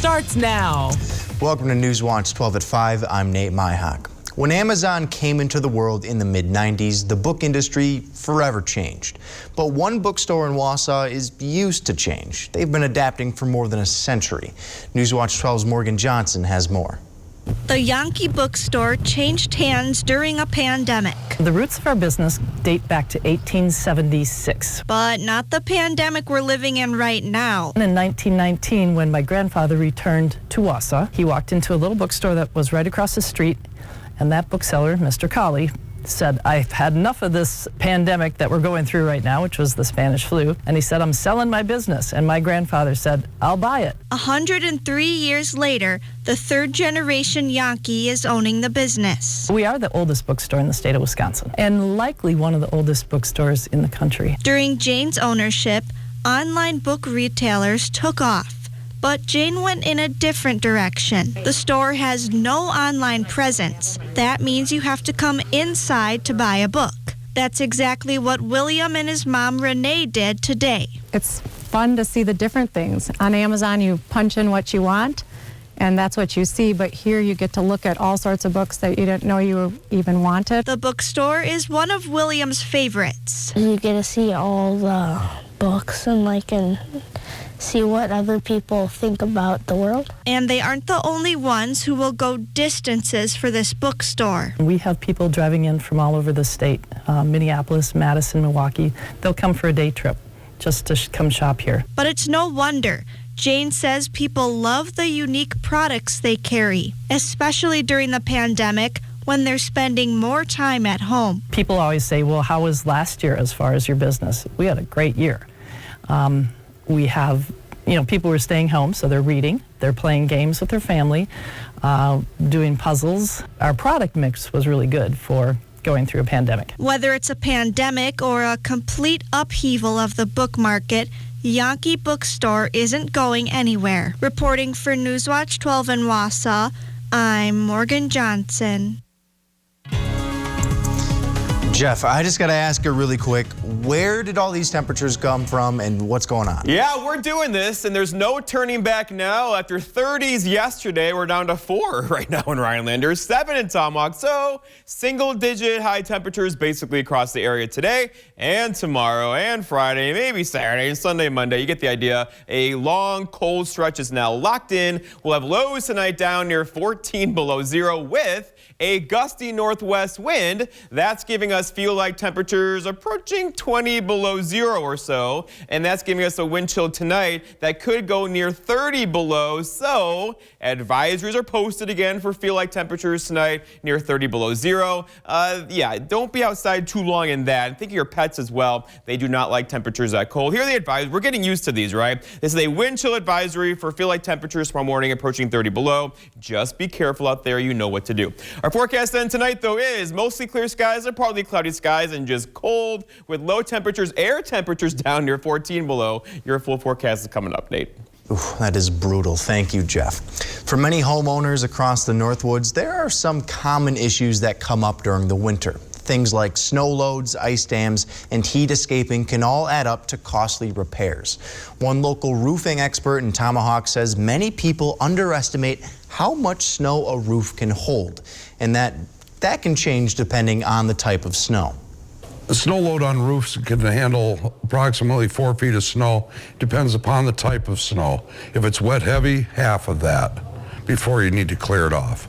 starts now. Welcome to Newswatch 12 at 5. I'm Nate Myhock. When Amazon came into the world in the mid-90s, the book industry forever changed. But one bookstore in Wausau is used to change. They've been adapting for more than a century. Newswatch 12's Morgan Johnson has more. The Yankee bookstore changed hands during a pandemic. The roots of our business date back to 1876. But not the pandemic we're living in right now. In 1919, when my grandfather returned to Wausau, he walked into a little bookstore that was right across the street, and that bookseller, Mr. Colley, said, "I've had enough of this pandemic that we're going through right now," which was the Spanish flu. And he said, "I'm selling my business." And my grandfather said, "I'll buy it." 103 years later, the third generation Yankee is owning the business. We are the oldest bookstore in the state of Wisconsin, and likely one of the oldest bookstores in the country. During Jane's ownership, online book retailers took off. But Jane went in a different direction. The store has no online presence. That means you have to come inside to buy a book. That's exactly what William and his mom Renee did today. It's fun to see the different things. On Amazon, you punch in what you want, and that's what you see. But here you get to look at all sorts of books that you didn't know you even wanted. The bookstore is one of William's favorites. You get to see all the books and see what other people think about the world. And they aren't the only ones who will go distances for this bookstore. We have people driving in from all over the state, Minneapolis, Madison, Milwaukee. They'll come for a day trip just to come shop here. But it's no wonder. Jane says people love the unique products they carry, especially during the pandemic when they're spending more time at home. People always say, "Well, how was last year as far as your business?" We had a great year. We have, people were staying home, so they're reading, they're playing games with their family, doing puzzles. Our product mix was really good for going through a pandemic. Whether it's a pandemic or a complete upheaval of the book market, Yankee Bookstore isn't going anywhere. Reporting for Newswatch 12 in Wausau, I'm Morgan Johnson. Jeff, I just got to ask you really quick, where did all these temperatures come from and what's going on? Yeah, we're doing this, and there's no turning back now. After 30s yesterday, we're down to 4 right now in Rhinelander, 7 in Tomahawk. So single-digit high temperatures basically across the area today and tomorrow and Friday, maybe Saturday and Sunday, Monday. You get the idea. A long, cold stretch is now locked in. We'll have lows tonight down near 14 below zero with a gusty northwest wind. That's giving us feel-like temperatures approaching 20 below zero or so, and that's giving us a wind chill tonight that could go near 30 below. So advisories are posted again for feel-like temperatures tonight near 30 below zero. Yeah, don't be outside too long in that. And think of your pets as well. They do not like temperatures that cold. Here are the advisories. We're getting used to these, right? This is a wind chill advisory for feel-like temperatures tomorrow morning approaching 30 below. Just be careful out there. You know what to do. Our forecast then tonight, though, is mostly clear skies or partly cloudy skies and just cold with low temperatures, air temperatures down near 14 below. Your full forecast is coming up, Nate. Ooh, that is brutal. Thank you, Jeff. For many homeowners across the Northwoods, there are some common issues that come up during the winter. Things like snow loads, ice dams, and heat escaping can all add up to costly repairs. One local roofing expert in Tomahawk says many people underestimate how much snow a roof can hold, and that can change depending on the type of snow. A snow load on roofs can handle approximately 4 feet of snow. Depends upon the type of snow. If it's wet heavy, half of that before you need to clear it off.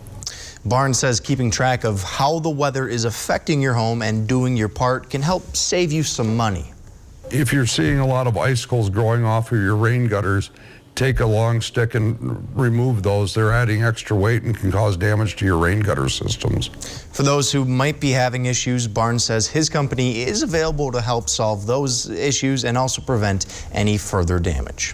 Barnes says keeping track of how the weather is affecting your home and doing your part can help save you some money. If you're seeing a lot of icicles growing off of your rain gutters, take a long stick and remove those. They're adding extra weight and can cause damage to your rain gutter systems. For those who might be having issues, Barnes says his company is available to help solve those issues and also prevent any further damage.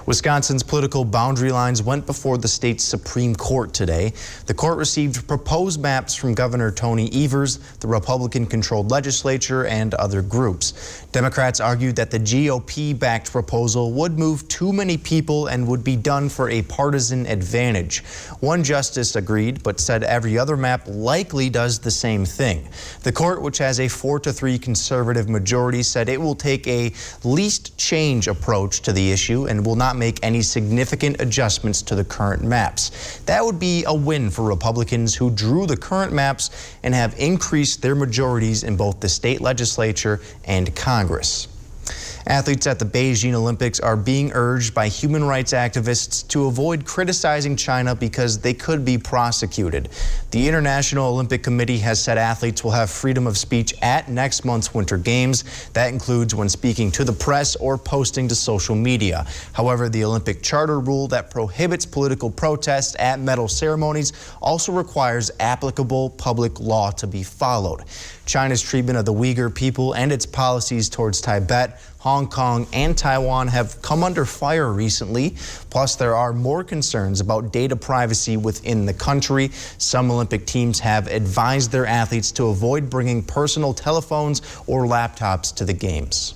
Wisconsin's political boundary lines went before the state's Supreme Court today. The court received proposed maps from Governor Tony Evers, the Republican-controlled legislature, and other groups. Democrats argued that the GOP-backed proposal would move too many people and would be done for a partisan advantage. One justice agreed, but said every other map likely does the same thing. The court, which has a 4-3 conservative majority, said it will take a least change approach to the issue and and will not make any significant adjustments to the current maps. That would be a win for Republicans who drew the current maps and have increased their majorities in both the state legislature and Congress. Athletes at the Beijing Olympics are being urged by human rights activists to avoid criticizing China because they could be prosecuted. The International Olympic Committee has said athletes will have freedom of speech at next month's Winter Games. That includes when speaking to the press or posting to social media. However, the Olympic Charter rule that prohibits political protests at medal ceremonies also requires applicable public law to be followed. China's treatment of the Uyghur people and its policies towards Tibet, Hong Kong, and Taiwan have come under fire recently. Plus, there are more concerns about data privacy within the country. Some Olympic teams have advised their athletes to avoid bringing personal telephones or laptops to the games.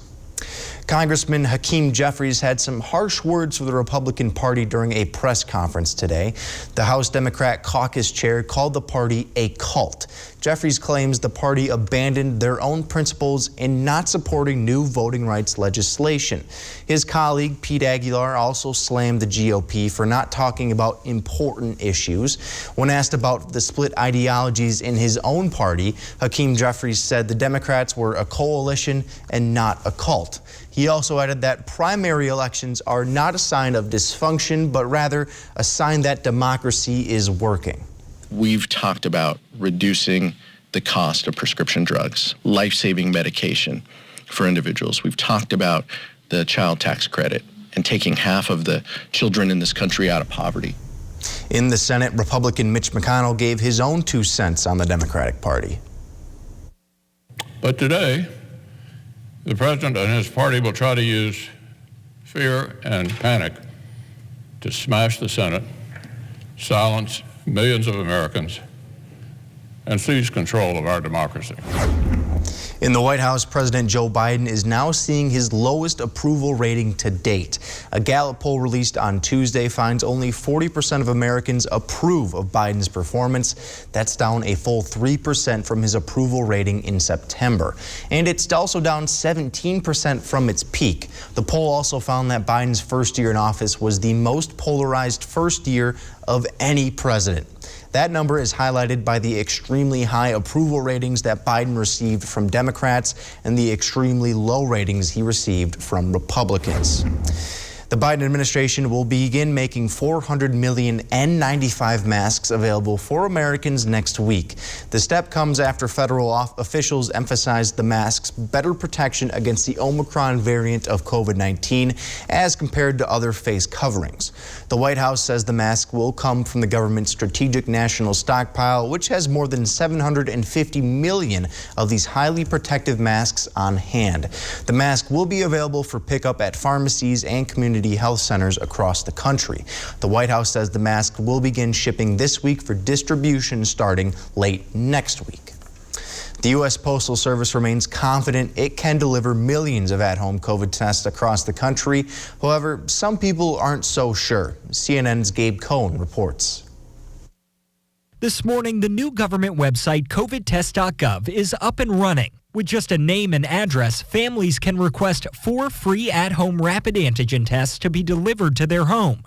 Congressman Hakeem Jeffries had some harsh words for the Republican Party during a press conference today. The House Democrat caucus chair called the party a cult. Jeffries claims the party abandoned their own principles in not supporting new voting rights legislation. His colleague, Pete Aguilar, also slammed the GOP for not talking about important issues. When asked about the split ideologies in his own party, Hakeem Jeffries said the Democrats were a coalition and not a cult. He also added that primary elections are not a sign of dysfunction, but rather a sign that democracy is working. We've talked about reducing the cost of prescription drugs, life-saving medication for individuals. We've talked about the child tax credit and taking half of the children in this country out of poverty. In the Senate, Republican Mitch McConnell gave his own 2 cents on the Democratic Party. But today, the president and his party will try to use fear and panic to smash the Senate, silence millions of Americans, and seize control of our democracy. In the White House, President Joe Biden is now seeing his lowest approval rating to date. A Gallup poll released on Tuesday finds only 40% of Americans approve of Biden's performance. That's down a full 3% from his approval rating in September. And it's also down 17% from its peak. The poll also found that Biden's first year in office was the most polarized first year of any president. That number is highlighted by the extremely high approval ratings that Biden received from Democrats and the extremely low ratings he received from Republicans. The Biden administration will begin making 400 million N95 masks available for Americans next week. The step comes after federal officials emphasized the masks' better protection against the Omicron variant of COVID-19 as compared to other face coverings. The White House says the mask will come from the government's strategic national stockpile, which has more than 750 million of these highly protective masks on hand. The mask will be available for pickup at pharmacies and community health centers across the country. The White House says the mask will begin shipping this week for distribution starting late next week. The U.S. Postal Service remains confident it can deliver millions of at-home COVID tests across the country. However, some people aren't so sure. CNN's Gabe Cohn reports. This morning, the new government website, covidtest.gov, is up and running. With just a name and address, families can request 4 free at-home rapid antigen tests to be delivered to their home.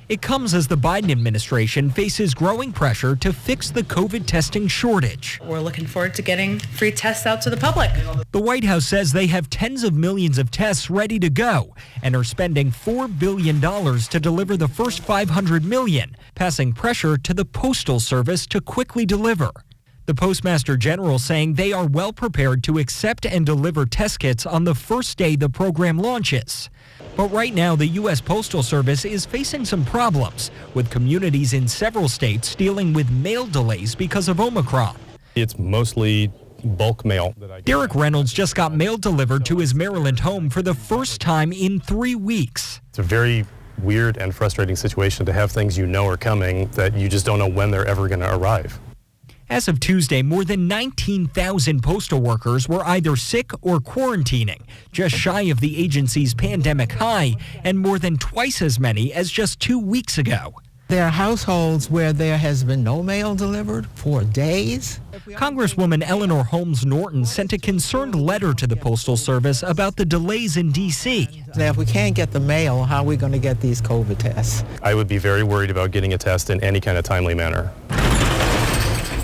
It comes as the Biden administration faces growing pressure to fix the COVID testing shortage. We're looking forward to getting free tests out to the public. The White House says they have tens of millions of tests ready to go and are spending $4 billion to deliver the first 500 million, passing pressure to the Postal Service to quickly deliver. The Postmaster General saying they are well prepared to accept and deliver test kits on the first day the program launches. But right now, the U.S. Postal Service is facing some problems, with communities in several states dealing with mail delays because of Omicron. It's mostly bulk mail. Derek Reynolds just got mail delivered to his Maryland home for the first time in 3 weeks. It's a very weird and frustrating situation to have things you know are coming that you just don't know when they're ever going to arrive. As of Tuesday, more than 19,000 postal workers were either sick or quarantining, just shy of the agency's pandemic high, and more than twice as many as just 2 weeks ago. There are households where there has been no mail delivered for days. Congresswoman Eleanor Holmes Norton sent a concerned letter to the Postal Service about the delays in D.C. Now, if we can't get the mail, how are we going to get these COVID tests? I would be very worried about getting a test in any kind of timely manner.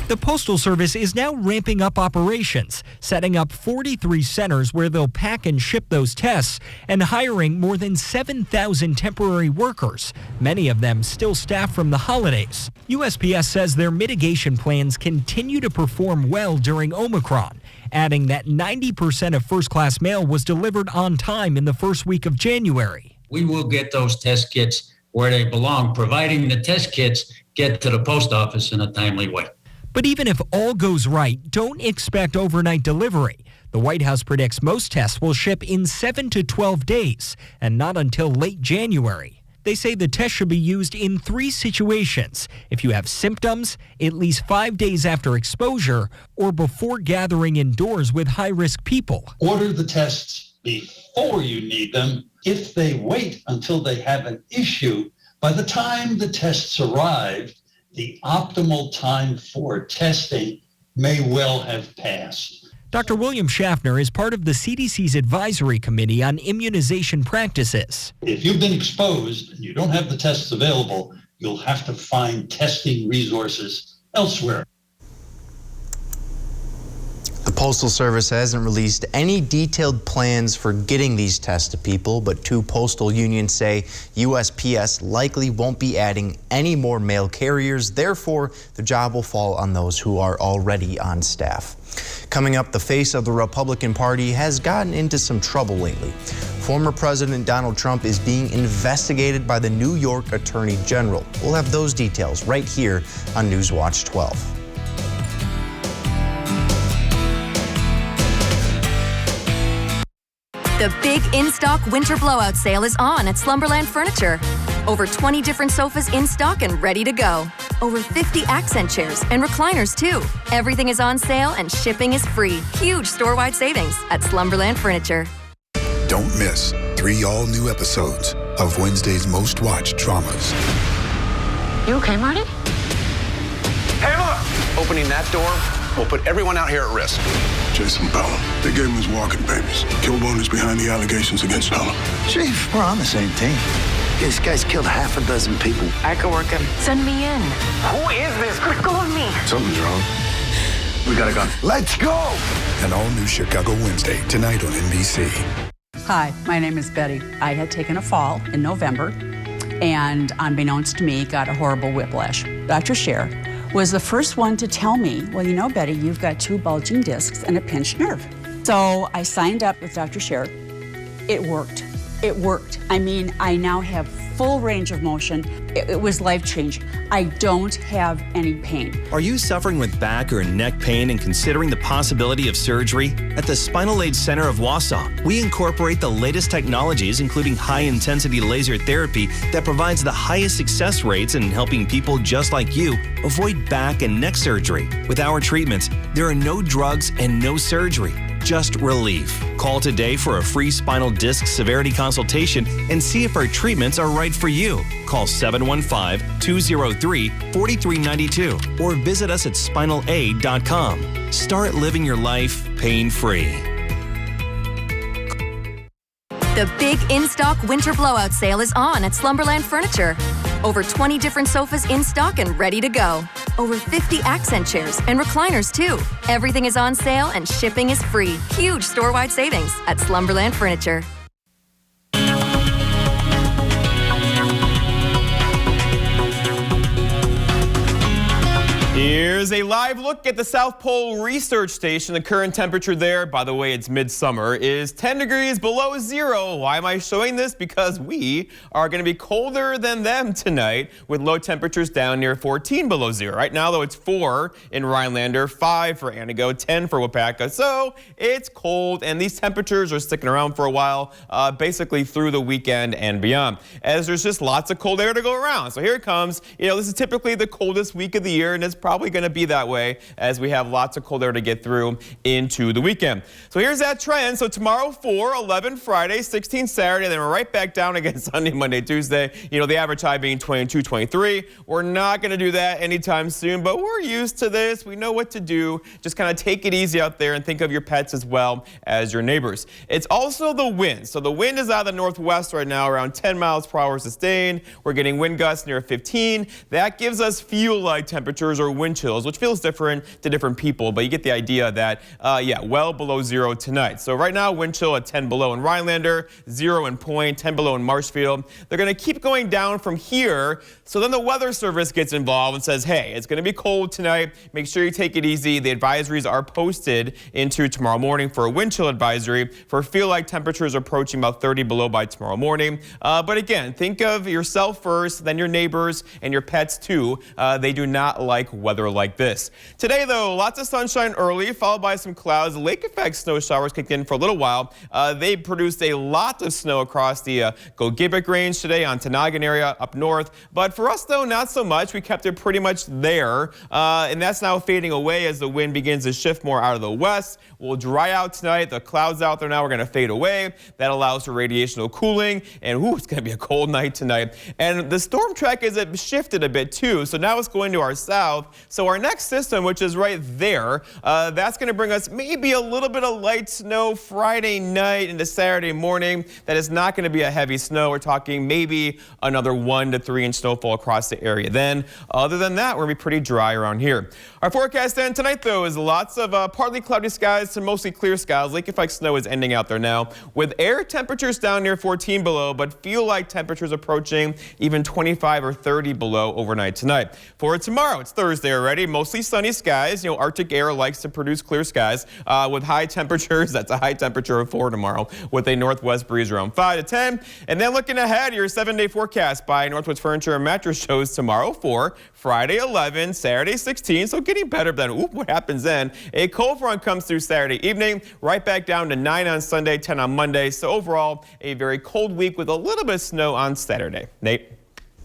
The Postal Service is now ramping up operations, setting up 43 centers where they'll pack and ship those tests, and hiring more than 7,000 temporary workers, many of them still staffed from the holidays. USPS says their mitigation plans continue to perform well during Omicron, adding that 90% of first-class mail was delivered on time in the first week of January. We will get those test kits where they belong, providing the test kits get to the post office in a timely way. But even if all goes right, don't expect overnight delivery. The White House predicts most tests will ship in 7 to 12 days, and not until late January. They say the test should be used in 3 situations: if you have symptoms, at least 5 days after exposure, or before gathering indoors with high-risk people. Order the tests before you need them. If they wait until they have an issue, by the time the tests arrive, the optimal time for testing may well have passed. Dr. William Schaffner is part of the CDC's Advisory Committee on Immunization Practices. If you've been exposed and you don't have the tests available, you'll have to find testing resources elsewhere. The Postal Service hasn't released any detailed plans for getting these tests to people, but 2 postal unions say USPS likely won't be adding any more mail carriers. Therefore, the job will fall on those who are already on staff. Coming up, the face of the Republican Party has gotten into some trouble lately. Former President Donald Trump is being investigated by the New York Attorney General. We'll have those details right here on Newswatch 12. The big in-stock winter blowout sale is on at Slumberland Furniture. Over 20 different sofas in stock and ready to go. Over 50 accent chairs and recliners too. Everything is on sale and shipping is free. Huge store-wide savings at Slumberland Furniture. Don't miss 3 all-new episodes of Wednesday's most watched dramas. You okay, Marty? Hey, look! Opening that door will put everyone out here at risk. Jason Pelham. They gave him his walking papers. Kilbone is behind the allegations against Pelham. Chief, we're on the same team. This guy's killed half a dozen people. I could work him. Send me in. Who is this? Let go of me. Something's wrong. We got a gun. Let's go! An all-new Chicago Wednesday, tonight on NBC. Hi, my name is Betty. I had taken a fall in November, and unbeknownst to me, got a horrible whiplash. Dr. Scher was the first one to tell me, well, you know, Betty, you've got 2 bulging discs and a pinched nerve. So I signed up with Dr. Scher. It worked. It worked. I mean, I now have full range of motion. It was life-changing. I don't have any pain. Are you suffering with back or neck pain and considering the possibility of surgery? At the Spinal Aid Center of Wausau, we incorporate the latest technologies, including high-intensity laser therapy that provides the highest success rates in helping people just like you avoid back and neck surgery. With our treatments, there are no drugs and no surgery. Just relief. Call today for a free spinal disc severity consultation and see if our treatments are right for you. Call 715-203-4392 or visit us at spinalaid.com. Start living your life pain-free. The big in-stock winter blowout sale is on at Slumberland Furniture. Over 20 different sofas in stock and ready to go. Over 50 accent chairs and recliners too. Everything is on sale and shipping is free. Huge store-wide savings at Slumberland Furniture. Here's a live look at the South Pole Research Station. The current temperature there, by the way, it's midsummer, is 10 degrees below zero. Why am I showing this? Because we are going to be colder than them tonight with low temperatures down near 14 below zero. Right now, though, it's 4 in Rhinelander, 5 for Antigo, 10 for Wapaka. So it's cold, and these temperatures are sticking around for a while, basically through the weekend and beyond, as there's just lots of cold air to go around. So here it comes. You know, this is typically the coldest week of the year, and it's probably probably going to be that way as we have lots of cold air to get through into the weekend. So here's that trend. So tomorrow 4, 11 Friday, 16 Saturday, then we're right back down again Sunday, Monday, Tuesday. You know, the average high being 22, 23. We're not going to do that anytime soon, but we're used to this. We know what to do. Just kind of take it easy out there and think of your pets as well as your neighbors. It's also the wind. So the wind is out of the northwest right now, around 10 miles per hour sustained. We're getting wind gusts near 15. That gives us feel-like temperatures or wind chills, which feels different to different people, but you get the idea that, yeah, well below 0 tonight. So right now, wind chill at 10 below in Rhinelander, 0 in Point, 10 below in Marshfield. They're going to keep going down from here. So then the Weather Service gets involved and says, hey, it's going to be cold tonight. Make sure you take it easy. The advisories are posted into tomorrow morning for a wind chill advisory for feel-like temperatures approaching about 30 below by tomorrow morning. But again, think of yourself first, then your neighbors and your pets too. They do not like weather like this. Today, though, lots of sunshine early, followed by some clouds. Lake effect snow showers kicked in for a little while. They produced a lot of snow across the Gogebic Range today on Tanagan area up north. But for us, though, not so much. We kept it pretty much there. And that's now fading away as the wind begins to shift more out of the west. We'll dry out tonight. The clouds out there now are going to fade away. That allows for radiational cooling. And it's going to be a cold night tonight. And the storm track is shifted a bit too. So now it's going to our south. So our next system, which is right there, that's going to bring us maybe a little bit of light snow Friday night into Saturday morning. That is not going to be a heavy snow. We're talking maybe another 1 to 3 inch snowfall across the area. Then, other than that, we're going to be pretty dry around here. Our forecast then tonight, though, is lots of partly cloudy skies to mostly clear skies. Lake effect snow is ending out there now, with air temperatures down near 14 below, but feel like temperatures approaching even 25 or 30 below overnight tonight. For tomorrow, it's Thursday already, mostly sunny skies. You know, Arctic air likes to produce clear skies with high temperatures. That's a high temperature of 4 tomorrow, with a northwest breeze around 5 to 10. And then looking ahead, your 7-day forecast by Northwoods Furniture and Mattress shows tomorrow 4, Friday 11, Saturday 16. So getting better than what happens then. A cold front comes through Saturday evening, right back down to 9 on Sunday, 10 on Monday. So overall, a very cold week with a little bit of snow on Saturday. Nate?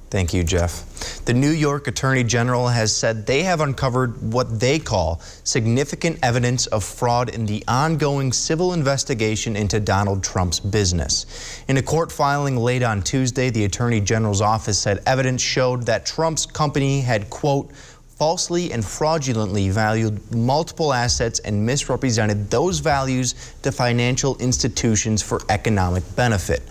Thank you, Jeff. The New York Attorney General has said they have uncovered what they call significant evidence of fraud in the ongoing civil investigation into Donald Trump's business. In a court filing late on Tuesday, the Attorney General's office said evidence showed that Trump's company had, quote, falsely and fraudulently valued multiple assets and misrepresented those values to financial institutions for economic benefit.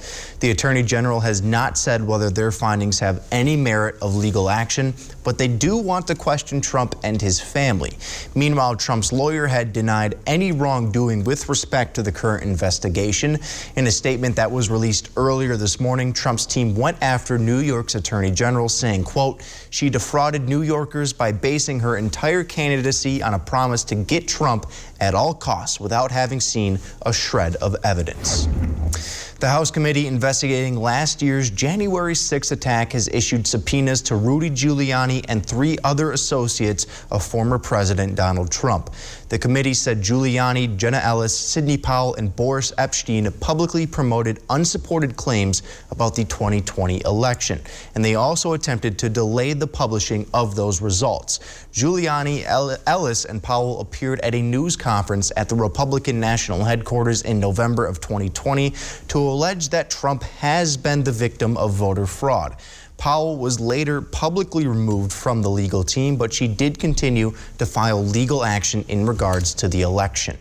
The Attorney General has not said whether their findings have any merit of legal action, but they do want to question Trump and his family. Meanwhile, Trump's lawyer had denied any wrongdoing with respect to the current investigation. In a statement that was released earlier this morning, Trump's team went after New York's Attorney General, saying, quote, she defrauded New Yorkers by basing her entire candidacy on a promise to get Trump at all costs without having seen a shred of evidence. The House committee investigating last year's January 6th attack has issued subpoenas to Rudy Giuliani and 3 other associates of former President Donald Trump. The committee said Giuliani, Jenna Ellis, Sidney Powell, and Boris Epshteyn publicly promoted unsupported claims about the 2020 election, and they also attempted to delay the publishing of those results. Giuliani, Ellis, and Powell appeared at a news conference at the Republican National Headquarters in November of 2020 to allege that Trump has been the victim of voter fraud. Powell was later publicly removed from the legal team, but she did continue to file legal action in regards to the election.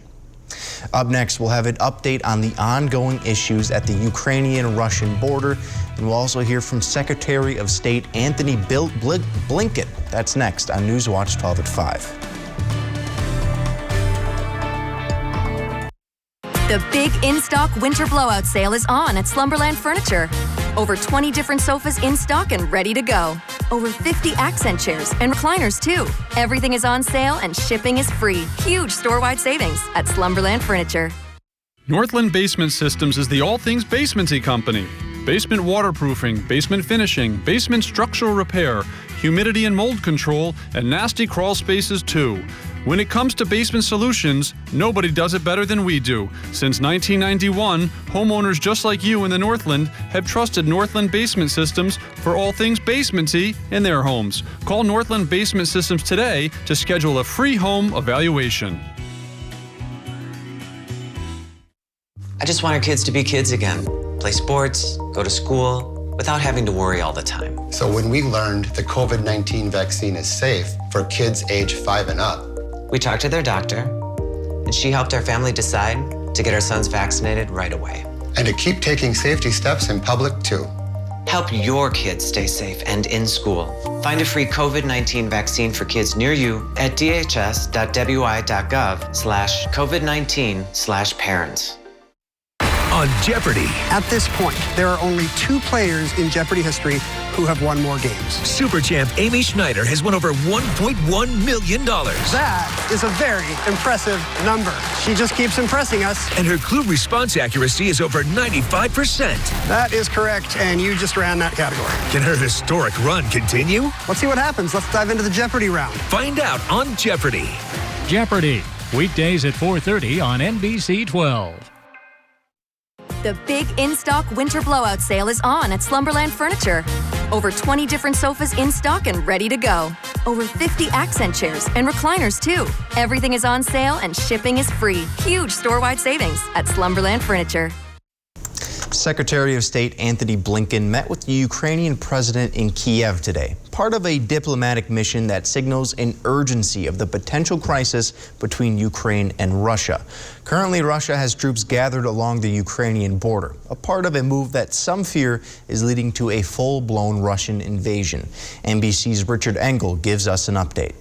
Up next, we'll have an update on the ongoing issues at the Ukrainian-Russian border, and we'll also hear from Secretary of State Anthony Blinken. That's next on Newswatch 12 at 5. The big in-stock winter blowout sale is on at Slumberland Furniture. Over 20 different sofas in stock and ready to go. Over 50 accent chairs and recliners too. Everything is on sale and shipping is free. Huge store-wide savings at Slumberland Furniture. Northland Basement Systems is the all things basementy company. Basement waterproofing, basement finishing, basement structural repair, humidity and mold control, and nasty crawl spaces too. When it comes to basement solutions, nobody does it better than we do. Since 1991, homeowners just like you in the Northland have trusted Northland Basement Systems for all things basementy in their homes. Call Northland Basement Systems today to schedule a free home evaluation. I just want our kids to be kids again. Play sports, go to school, without having to worry all the time. So when we learned the COVID-19 vaccine is safe for kids age 5 and up, we talked to their doctor, and she helped our family decide to get our sons vaccinated right away. And to keep taking safety steps in public, too. Help your kids stay safe and in school. Find a free COVID-19 vaccine for kids near you at dhs.wi.gov/COVID-19/parents. On Jeopardy! At this point, there are only 2 players in Jeopardy history who have won more games. Super champ Amy Schneider has won over $1.1 million. That is a very impressive number. She just keeps impressing us. And her clue response accuracy is over 95%. That is correct, and you just ran that category. Can her historic run continue? Let's see what happens. Let's dive into the Jeopardy round. Find out on Jeopardy! Jeopardy! Weekdays at 4:30 on NBC 12. The big in-stock winter blowout sale is on at Slumberland Furniture. Over 20 different sofas in stock and ready to go. Over 50 accent chairs and recliners too. Everything is on sale and shipping is free. Huge store-wide savings at Slumberland Furniture. Secretary of State Antony Blinken met with the Ukrainian president in Kiev today, part of a diplomatic mission that signals an urgency of the potential crisis between Ukraine and Russia. Currently, Russia has troops gathered along the Ukrainian border, a part of a move that some fear is leading to a full-blown Russian invasion. NBC's Richard Engel gives us an update.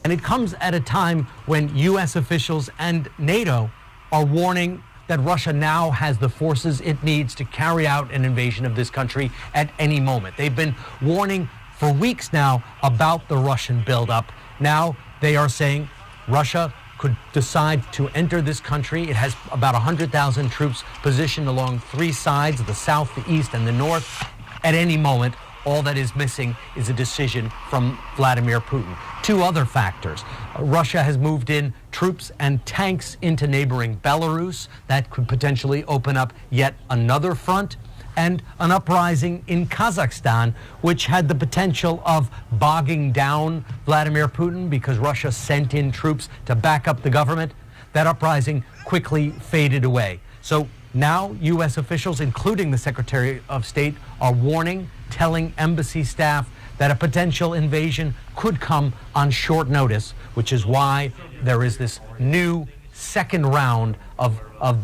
And it comes at a time when U.S. officials and NATO are warning that Russia now has the forces it needs to carry out an invasion of this country at any moment. They've been warning for weeks now about the Russian buildup. Now they are saying Russia could decide to enter this country. It has about 100,000 troops positioned along 3 sides, the south, the east, and the north. At any moment, all that is missing is a decision from Vladimir Putin. 2 other factors. Russia has moved in troops and tanks into neighboring Belarus. That could potentially open up yet another front. And an uprising in Kazakhstan, which had the potential of bogging down Vladimir Putin because Russia sent in troops to back up the government. That uprising quickly faded away. So now U.S. officials, including the Secretary of State, are warning, telling embassy staff that a potential invasion could come on short notice, which is why there is this new second round of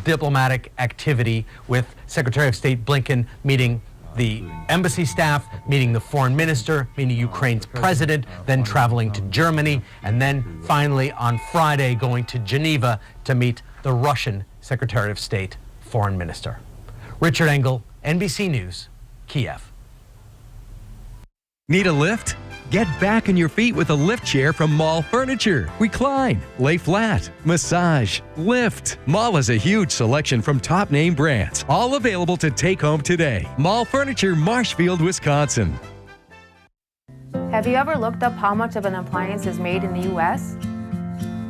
diplomatic activity with Secretary of State Blinken meeting the embassy staff, meeting the foreign minister, meeting Ukraine's president, then traveling to Germany, and then finally on Friday going to Geneva to meet the Russian Secretary of State, foreign minister. Richard Engel, NBC News, Kiev. Need a lift? Get back on your feet with a lift chair from Mall Furniture. Recline, lay flat, massage, lift. Mall has a huge selection from top name brands, all available to take home today. Mall Furniture, Marshfield, Wisconsin. Have you ever looked up how much of an appliance is made in the U.S.?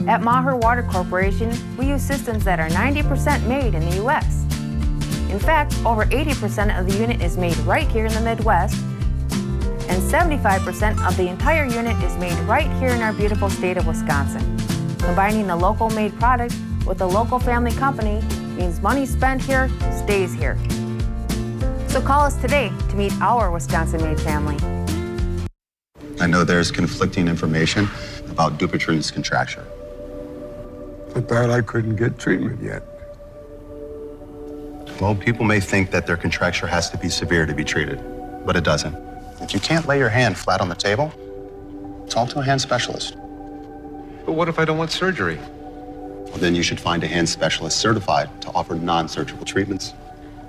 At Maher Water Corporation, we use systems that are 90% made in the U.S. In fact, over 80% of the unit is made right here in the Midwest, and 75% of the entire unit is made right here in our beautiful state of Wisconsin. Combining the local made product with a local family company means money spent here stays here. So call us today to meet our Wisconsin-made family. I know there's conflicting information about Dupuytren's contracture. I thought I couldn't get treatment yet. Well, people may think that their contracture has to be severe to be treated, but it doesn't. If you can't lay your hand flat on the table, talk to a hand specialist. But what if I don't want surgery? Well, then you should find a hand specialist certified to offer non-surgical treatments.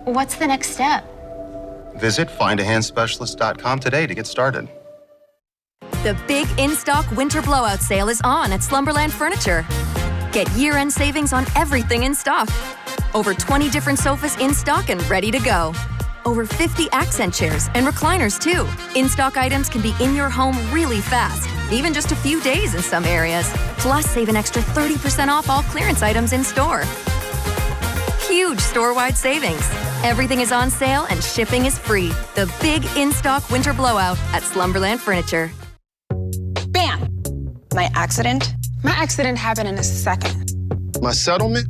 What's the next step? Visit findahandspecialist.com today to get started. The big in-stock winter blowout sale is on at Slumberland Furniture. Get year-end savings on everything in stock. Over 20 different sofas in stock and ready to go. Over 50 accent chairs and recliners too. In-stock items can be in your home really fast. even just a few days in some areas. Plus, save an extra 30% off all clearance items in store. Huge store-wide savings. Everything is on sale and shipping is free. The big in-stock winter blowout at Slumberland Furniture. Bam! My accident? My accident happened in a second. My settlement?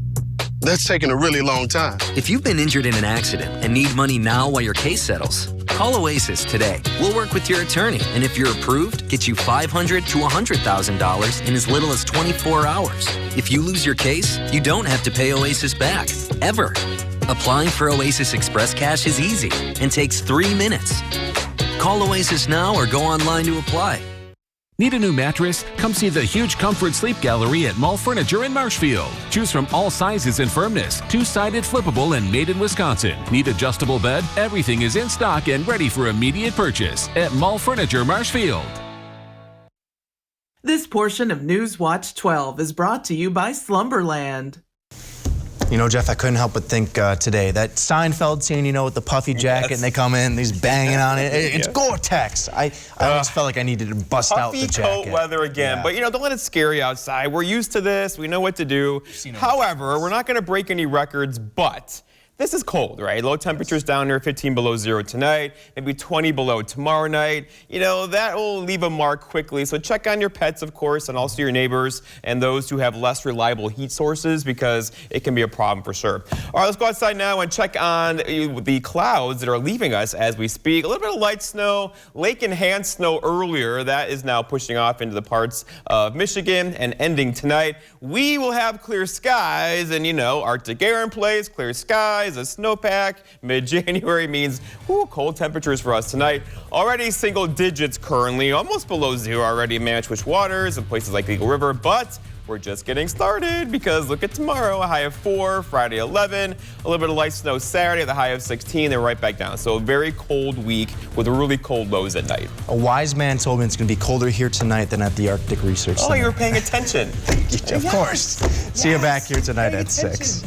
That's taking a really long time. If you've been injured in an accident and need money now while your case settles, call Oasis today. We'll work with your attorney, and if you're approved, get you $500 to $100,000 in as little as 24 hours. If you lose your case, you don't have to pay Oasis back, ever. Applying for Oasis Express Cash is easy and takes 3 minutes. Call Oasis now or go online to apply. Need a new mattress? Come see the huge Comfort Sleep Gallery at Mall Furniture in Marshfield. Choose from all sizes and firmness. Two-sided, flippable, and made in Wisconsin. Need adjustable bed? Everything is in stock and ready for immediate purchase at Mall Furniture Marshfield. This portion of News Watch 12 is brought to you by Slumberland. You know, Jeff, I couldn't help but think today, that Seinfeld scene, you know, with the puffy jacket, and they come in, he's banging on it. It's Gore-Tex. I almost felt like I needed to bust out the jacket. Puffy coat weather again. But, you know, don't let it scare you outside. We're used to this. We know what to do. However, we're not going to break any records, but this is cold, right? Low temperatures down near 15 below zero tonight, maybe 20 below tomorrow night. You know, that will leave a mark quickly. So check on your pets, of course, and also your neighbors and those who have less reliable heat sources, because it can be a problem for sure. All right, let's go outside now and check on the clouds that are leaving us as we speak. A little bit of light snow, lake enhanced snow earlier. That is now pushing off into the parts of Michigan and ending tonight. We will have clear skies, and, you know, Arctic air in place, clear skies. A snowpack. Mid-January means cold temperatures for us tonight. Already single digits currently, almost below zero already in Manitowoc waters and places like Eagle River, but we're just getting started, because look at tomorrow, a high of 4, Friday 11, a little bit of light snow Saturday, the high of 16, then right back down. So a very cold week with really cold lows at night. A wise man told me it's going to be colder here tonight than at the Arctic Research Center. Oh, you were paying attention. Of course. See you back here tonight at 6.